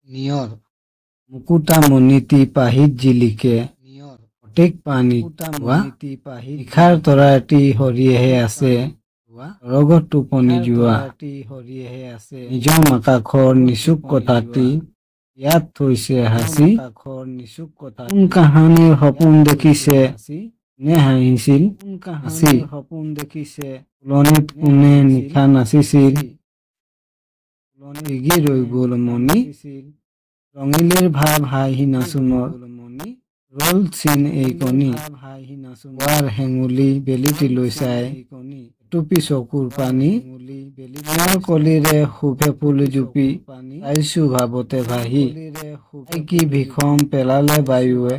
নিয়ৰ মুকুতামণিটি পাহিত জিলিকে নিয়ৰ অটেক পানীত নিশাৰ তৰাটি হৰিয়েহে আছে ৰগত টোপনি যোৱা নিজৰ আকাশৰ নিচুক কথাটি ইয়াত থৈছে হাসি কোন কাহানিৰ সপোন দেখিছে নে হাঁহিছিল সপোন দেখিছে ফুলনিত কোনে নিশা নাচিছিল এগি ৰৈ গল মনি ৰঙিলীৰ ভাৱ হাঁহি নাচোনৰ ৰল চিন এই কণী পুৱাৰ হেঙুলি বেলিটি লৈ চাই টুপি চকুৰ পানী কলিৰে শুভে ফুল জুপি আইছো ভাবতে ভাহি কি ভীষম পেলালে বায়ুৱে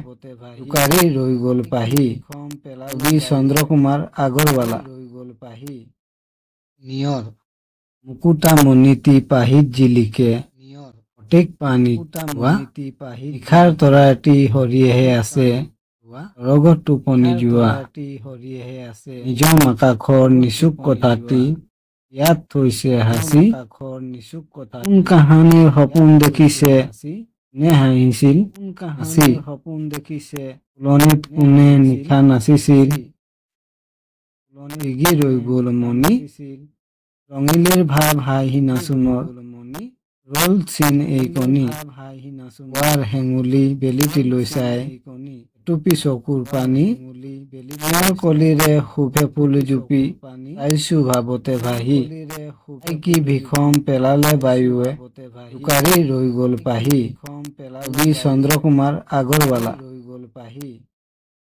জোকাৰি ৰৈ গল পাহি কবি চন্দ্ৰকুমাৰ আগৰৱালা নিয়ৰ মুকুতামণিটি পাহিত জিলিকে অটেক পানীত নিশাৰ তৰাটি হৰিয়েহে আছে ৰগত টোপনি যোৱা নিজৰ আকাশৰ নিচুক কথাটি ইয়াত থৈছে হাসি কোন কাহানিৰ সপোন দেখিছে নে হাঁহিছিল সপোন দেখিছে ফুলনিত কোনে নিশা নাচিছিল এগি ৰৈ গল মনি ৰঙিলীৰ ভাৱ হাঁহি নাচোনৰ ৰল চিন এই কণী পুৱাৰ হেঙুলি বেলিটি লৈ চাই টুপি চকুৰ পানী কলিৰে শুভে ফুল জুপি আইছো ভাবতে ভাহি কি ভীষম পেলালে বায়ুৱে জোকাৰি ৰৈ গল পাহি কবি চন্দ্ৰকুমাৰ আগৰৱালা